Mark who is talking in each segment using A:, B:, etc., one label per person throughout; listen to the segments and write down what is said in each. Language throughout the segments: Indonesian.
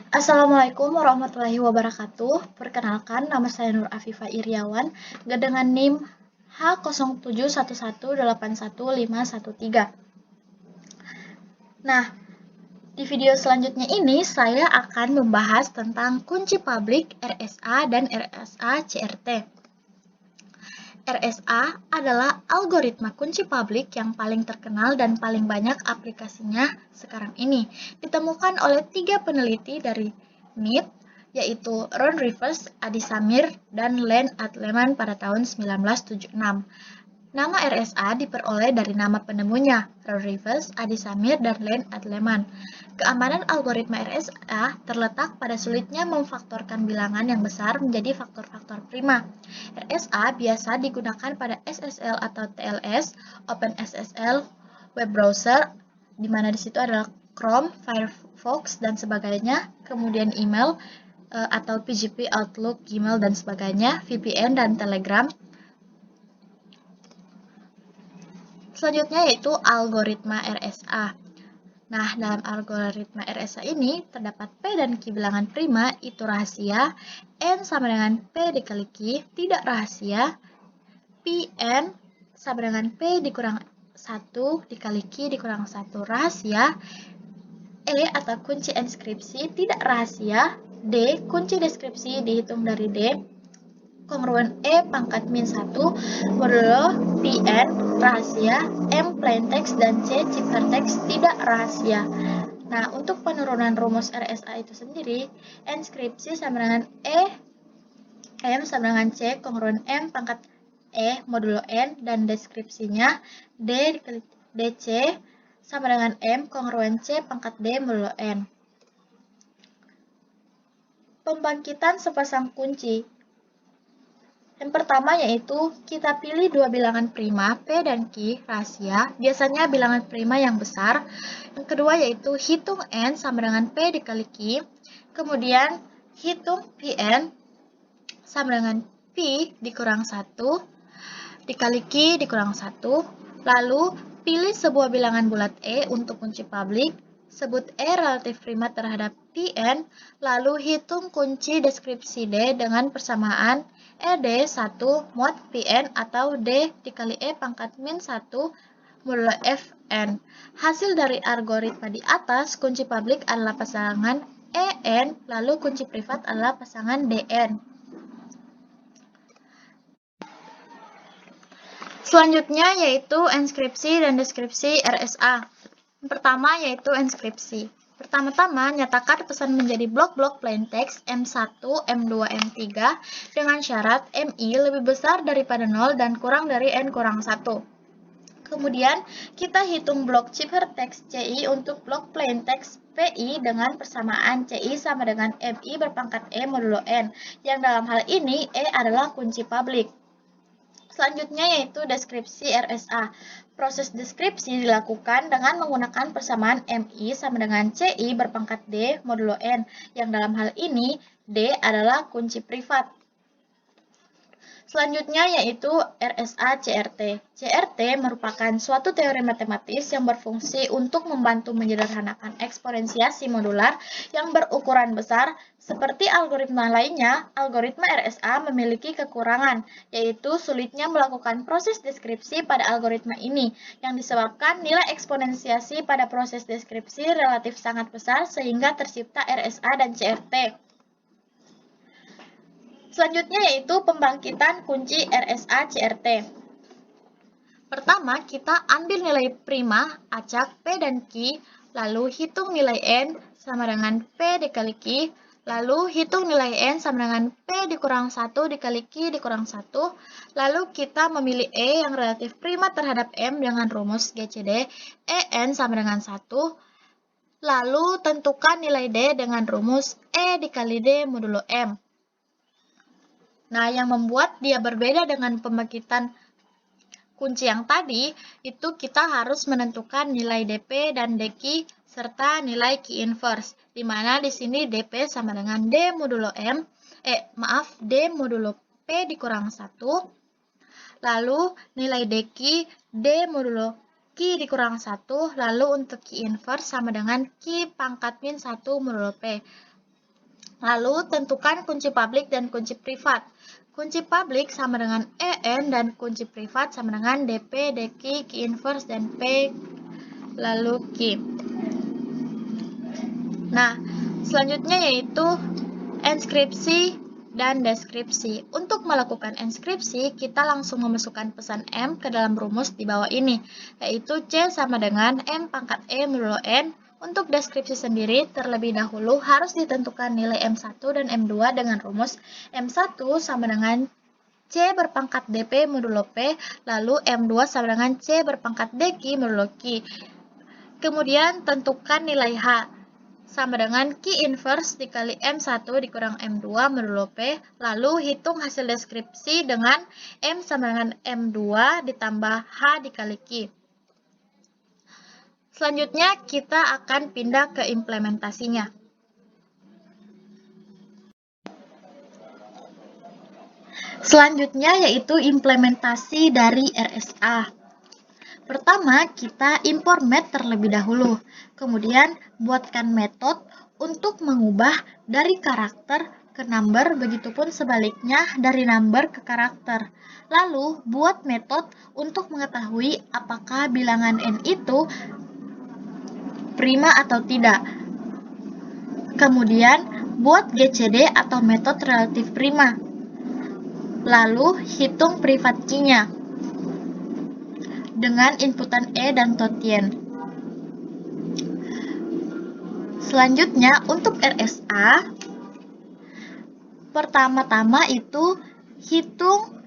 A: Assalamualaikum warahmatullahi wabarakatuh. Perkenalkan, nama saya Nur Afifa Iriawan dengan NIM H0711811513. Nah, di video selanjutnya ini saya akan membahas tentang kunci publik RSA dan RSA CRT. RSA adalah algoritma kunci publik yang paling terkenal dan paling banyak aplikasinya sekarang ini. Ditemukan oleh 3 peneliti dari MIT, yaitu Ron Rivers, Adi Samir, dan Len Adleman pada tahun 1976. Nama RSA diperoleh dari nama penemunya, Ron Rivers, Adi Samir, dan Len Adleman. Keamanan algoritma RSA terletak pada sulitnya memfaktorkan bilangan yang besar menjadi faktor-faktor prima. RSA biasa digunakan pada SSL atau TLS, OpenSSL, web browser, di mana di situ adalah Chrome, Firefox, dan sebagainya, kemudian email atau PGP, Outlook, Gmail, dan sebagainya, VPN, dan Telegram. Selanjutnya yaitu algoritma RSA. Nah, dalam algoritma RSA ini terdapat P dan Q bilangan prima itu rahasia, N sama dengan P dikali Q tidak rahasia, Pn sama dengan P dikurang 1 dikali Q dikurang 1 rahasia, E atau kunci enskripsi tidak rahasia, D kunci deskripsi dihitung dari D, kongruen E pangkat min 1 modulo Pn rahasia, M plaintext dan C ciphertext tidak rahasia. Nah, untuk penurunan rumus RSA itu sendiri, enskripsi sama dengan M sama dengan C kongruen M pangkat E modulo N, dan deskripsinya D dikali DC sama dengan M kongruen C pangkat D modulo N. Pembangkitan sepasang kunci. Yang pertama yaitu kita pilih dua bilangan prima P dan Q rahasia, biasanya bilangan prima yang besar. Yang kedua yaitu hitung N sama dengan P dikali Q, kemudian hitung Pn sama dengan P dikurang 1 dikali Q dikurang 1, lalu pilih sebuah bilangan bulat E untuk kunci publik, sebut E relatif prima terhadap Pn, lalu hitung kunci deskripsi D dengan persamaan ED1 mod Pn atau D dikali E pangkat min 1 modulo Fn. Hasil dari algoritma di atas, kunci publik adalah pasangan En, lalu kunci privat adalah pasangan Dn. Selanjutnya yaitu enskripsi dan deskripsi RSA. Yang pertama yaitu enskripsi. Pertama-tama, nyatakan pesan menjadi blok-blok plaintext M1, M2, M3 dengan syarat MI lebih besar daripada 0 dan kurang dari N kurang 1. Kemudian, kita hitung blok ciphertext CI untuk blok plaintext PI dengan persamaan CI sama dengan MI berpangkat E modulo N, yang dalam hal ini E adalah kunci publik. Selanjutnya yaitu deskripsi RSA. Proses deskripsi dilakukan dengan menggunakan persamaan MI sama dengan CI berpangkat D modulo N, yang dalam hal ini D adalah kunci privat. Selanjutnya yaitu RSA CRT. CRT merupakan suatu teori matematis yang berfungsi untuk membantu menyederhanakan eksponensiasi modular yang berukuran besar. Seperti algoritma lainnya, algoritma RSA memiliki kekurangan, yaitu sulitnya melakukan proses deskripsi pada algoritma ini, yang disebabkan nilai eksponensiasi pada proses deskripsi relatif sangat besar sehingga tercipta RSA dan CRT. Selanjutnya yaitu pembangkitan kunci RSA CRT. Pertama, kita ambil nilai prima, acak P dan Q, lalu hitung nilai N sama dengan P dikali Q, lalu hitung nilai N sama dengan P dikurang 1 dikali Q dikurang 1, lalu kita memilih E yang relatif prima terhadap M dengan rumus GCD, EN sama dengan 1, lalu tentukan nilai D dengan rumus E dikali D modulo M. Nah, yang membuat dia berbeda dengan pembangkitan kunci yang tadi, itu kita harus menentukan nilai DP dan DQ serta nilai Q inverse, di mana di sini DP sama dengan D modulo D modulo P dikurang 1, lalu nilai DQ D modulo Q dikurang 1, lalu untuk Q inverse sama dengan Q pangkat min 1 modulo P. Lalu tentukan kunci publik dan kunci privat. Kunci publik sama dengan EN dan kunci privat sama dengan DP, DQ, key inverse, dan P, lalu Q. Nah, selanjutnya yaitu enskripsi dan deskripsi. Untuk melakukan enskripsi, kita langsung memasukkan pesan M ke dalam rumus di bawah ini, yaitu C sama dengan M pangkat E modulo N. Untuk deskripsi sendiri, terlebih dahulu harus ditentukan nilai M1 dan M2 dengan rumus M1 sama dengan C berpangkat DP modulo P, lalu M2 sama dengan C berpangkat DQ modulo Q. Kemudian tentukan nilai H sama dengan Q inverse dikali M1 dikurang M2 modulo P, lalu hitung hasil deskripsi dengan M sama dengan M2 ditambah H dikali Q. Selanjutnya, kita akan pindah ke implementasinya. Selanjutnya yaitu implementasi dari RSA. Pertama, kita import math terlebih dahulu. Kemudian, buatkan metode untuk mengubah dari karakter ke number, begitupun sebaliknya dari number ke karakter. Lalu, buat metode untuk mengetahui apakah bilangan n itu prima atau tidak. Kemudian, buat GCD atau metode relatif prima. Lalu, hitung privat key-nya dengan inputan E dan Totien. Selanjutnya, untuk RSA, pertama-tama itu hitung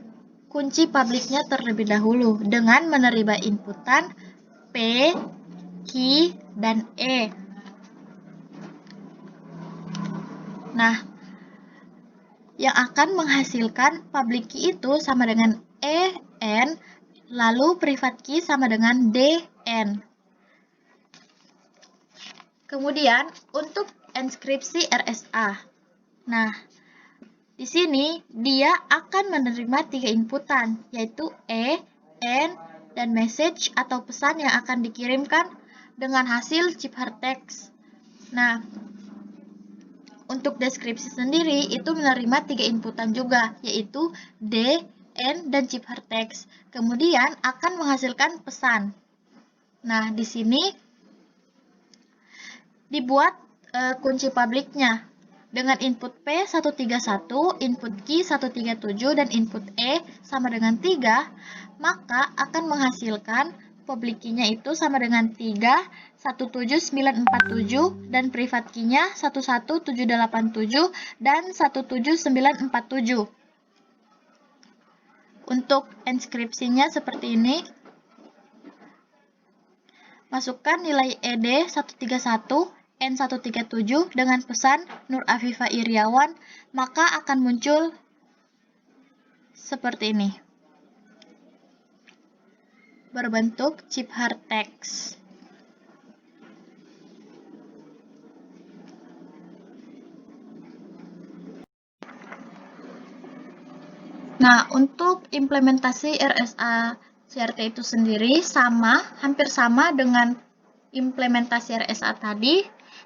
A: kunci publiknya terlebih dahulu dengan menerima inputan P, Q, dan E. Nah, yang akan menghasilkan public key itu sama dengan E, N, lalu private key sama dengan D, N. Kemudian, untuk enskripsi RSA. Nah, di sini dia akan menerima 3 inputan, yaitu E, N, dan message atau pesan yang akan dikirimkan dengan hasil ciphertext. Nah, untuk deskripsi sendiri itu menerima 3 inputan juga, yaitu D, N, dan ciphertext. Kemudian akan menghasilkan pesan. Nah, di sini dibuat kunci publiknya dengan input P 131, input Q 137, dan input E sama dengan 3, maka akan menghasilkan public key-nya itu sama dengan 3, 17947, dan private key-nya 11787 dan 17947. Untuk enskripsinya seperti ini. Masukkan nilai ED 131, N137 dengan pesan Nur Afifa Iriawan, maka akan muncul seperti ini. Berbentuk ciphertext. Nah, untuk implementasi RSA CRT itu sendiri hampir sama dengan implementasi RSA tadi.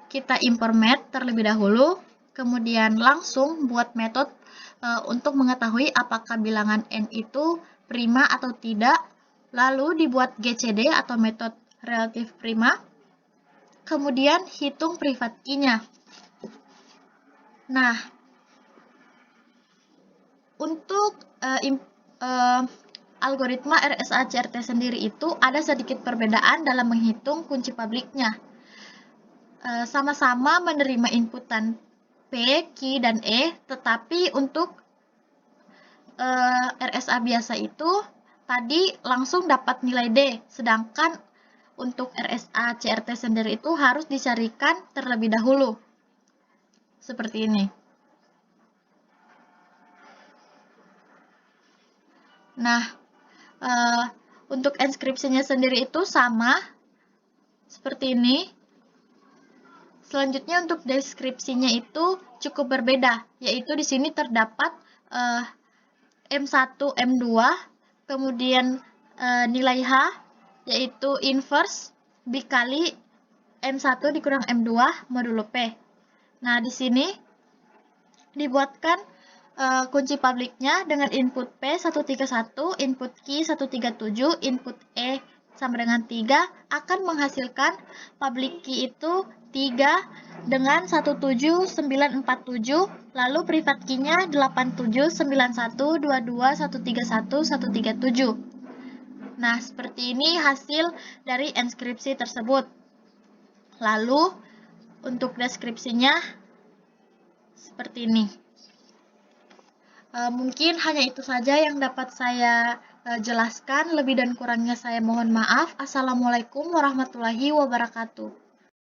A: Kita import math terlebih dahulu, kemudian langsung buat metode untuk mengetahui apakah bilangan n itu prima atau tidak, lalu dibuat GCD atau metode relatif prima, kemudian hitung private key-nya. Nah, untuk algoritma RSA CRT sendiri itu ada sedikit perbedaan dalam menghitung kunci publiknya. Sama-sama menerima inputan P, Q, dan E, tetapi untuk RSA biasa itu tadi langsung dapat nilai D, sedangkan untuk RSA CRT sendiri itu harus dicarikan terlebih dahulu. Seperti ini. Nah, untuk enskripsinya sendiri itu sama, seperti ini. Selanjutnya untuk deskripsinya itu cukup berbeda, yaitu di sini terdapat M1, M2, kemudian nilai H, yaitu inverse dikali M1 dikurang M2 modulo P. Nah, di sini dibuatkan kunci publiknya dengan input P 131, input Q 137, input E sama dengan 3 akan menghasilkan public key itu 3 dengan 17947, lalu private key-nya 879122131137. Nah, seperti ini hasil dari enskripsi tersebut. Lalu untuk deskripsinya seperti ini. Mungkin hanya itu saja yang dapat saya jelaskan. Lebih dan kurangnya saya mohon maaf. Assalamualaikum warahmatullahi wabarakatuh.